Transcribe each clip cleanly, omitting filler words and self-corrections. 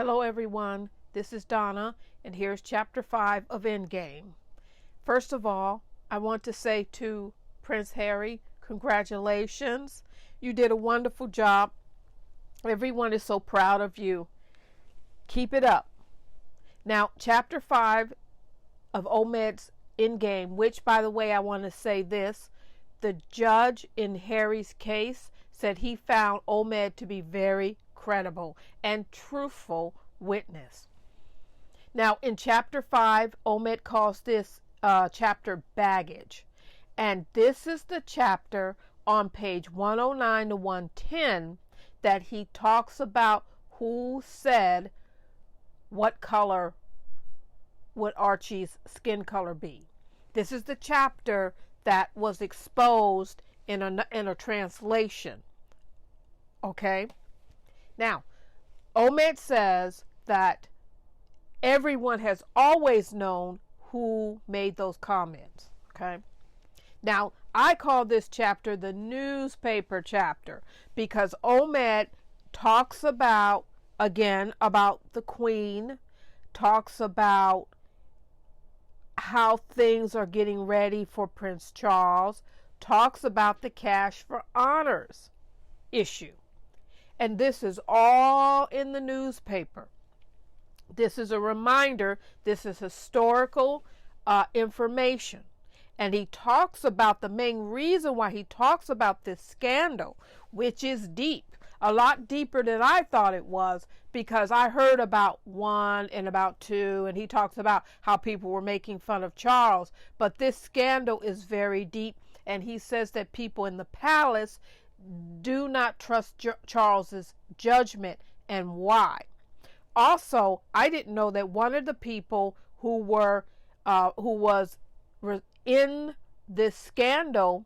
Hello everyone, this is Donna, and here's chapter 5 of Endgame. First of all, I want to say to Prince Harry, congratulations. You did a wonderful job. Everyone is so proud of you. Keep it up. Now, chapter 5 of Omed's Endgame, which, by the way, I want to say this. The judge in Harry's case said he found Omed to be very credible and truthful witness. Now, in chapter 5, Omed calls this chapter baggage. And this is the chapter on page 109 to 110 that he talks about who said what color would Archie's skin color be. This is the chapter that was exposed in a translation. Okay? Now, Omed says that everyone has always known who made those comments. Okay? Now, I call this chapter the newspaper chapter because Omed talks about, again, about the Queen, talks about how things are getting ready for Prince Charles, talks about the cash for honors issue. And this is all in the newspaper. This is a reminder. This is historical information. And he talks about the main reason why he talks about this scandal, which is deep, a lot deeper than I thought it was, because I heard about 1 and about 2, and he talks about how people were making fun of Charles. But this scandal is very deep, and he says that people in the palace do not trust Charles's judgment, and why. Also, I didn't know that one of the people who was in this scandal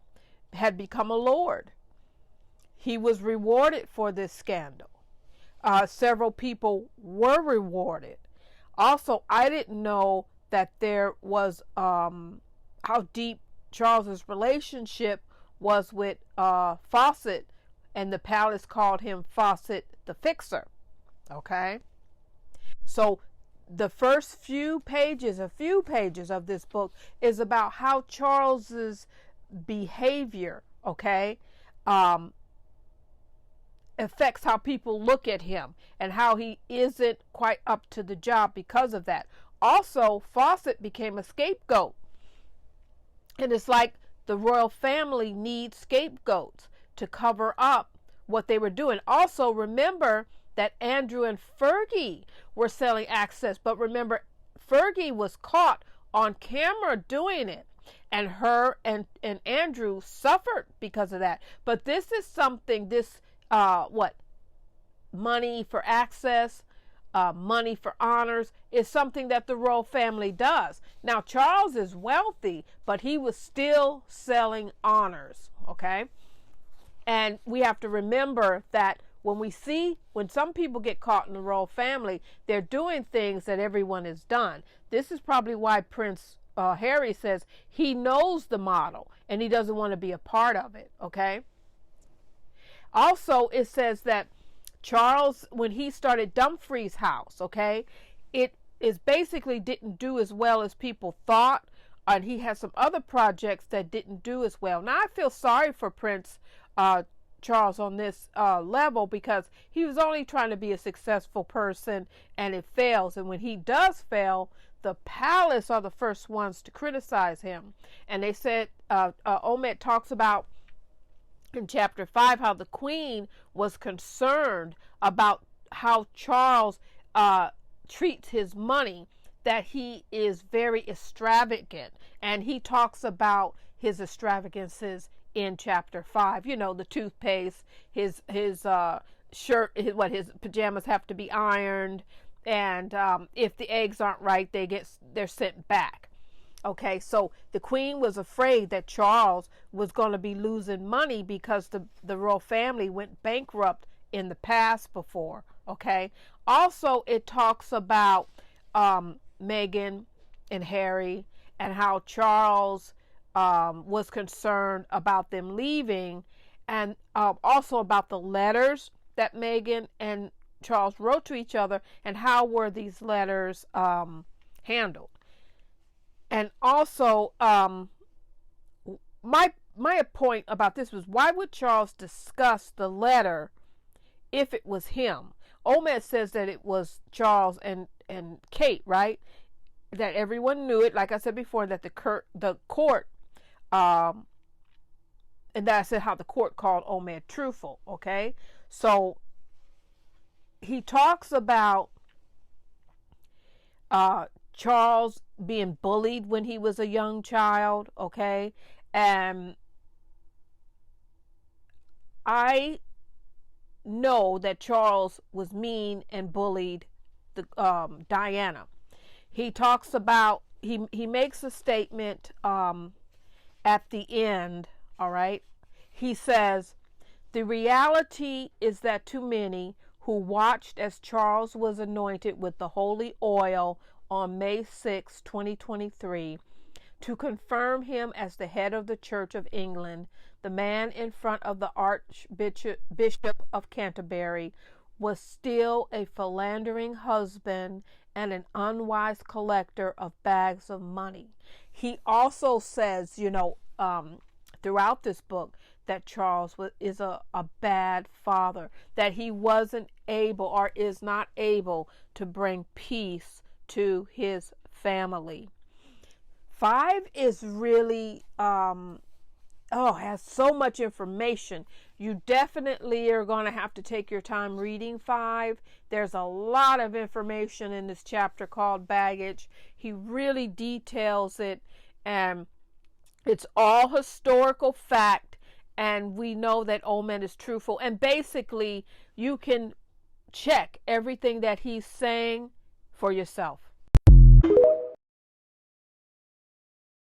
had become a lord. He was rewarded for this scandal. Several people were rewarded. Also, I didn't know that there was how deep Charles's relationship was with Fawcett, and the palace called him Fawcett the Fixer. Okay? So the first a few pages of this book is about how Charles's behavior, okay, affects how people look at him and how he isn't quite up to the job because of that. Also, Fawcett became a scapegoat. And it's like the royal family needs scapegoats to cover up what they were doing. Also, remember that Andrew and Fergie were selling access. But remember, Fergie was caught on camera doing it. And her and Andrew suffered because of that. But this is something, money for access, money for honors, is something that the royal family does. Now, Charles is wealthy, but he was still selling honors, okay? And we have to remember that when some people get caught in the royal family, they're doing things that everyone has done. This is probably why Prince Harry says he knows the model and he doesn't want to be a part of it, okay? Also, it says that Charles, when he started Dumfries House, okay, it is basically didn't do as well as people thought, and he has some other projects that didn't do as well. Now, I feel sorry for Prince Charles on this level, because he was only trying to be a successful person, and it fails. And when he does fail, the palace are the first ones to criticize him. And they said, Omed talks about in chapter 5 how the Queen was concerned about how Charles treats his money, that he is very extravagant, and he talks about his extravagances in chapter 5. You know, the toothpaste, his shirt, his pajamas have to be ironed, and if the eggs aren't right, they're sent back. Okay, so the Queen was afraid that Charles was going to be losing money because the royal family went bankrupt in the past before. Okay, also it talks about Meghan and Harry, and how Charles was concerned about them leaving, and also about the letters that Meghan and Charles wrote to each other, and how were these letters handled. And also, my point about this was, why would Charles discuss the letter if it was him? Omed says that it was Charles and Kate, right? That everyone knew it, like I said before, that the court, and that I said how the court called Omed truthful, okay? So he talks about Charles being bullied when he was a young child, okay? And I know that Charles was mean and bullied Diana. He talks about, he makes a statement at the end, all right? He says, the reality is that too many who watched as Charles was anointed with the holy oil on May 6, 2023, to confirm him as the head of the Church of England, the man in front of the Archbishop of Canterbury was still a philandering husband and an unwise collector of bags of money. He also says, throughout this book, that Charles is a bad father, that he wasn't able or is not able to bring peace to his family. 5 is really has so much information. You definitely are going to have to take your time reading 5. There's a lot of information in this chapter called baggage. He really details it, and it's all historical fact, and we know that Omed is truthful. And basically, you can check everything that he's saying for yourself.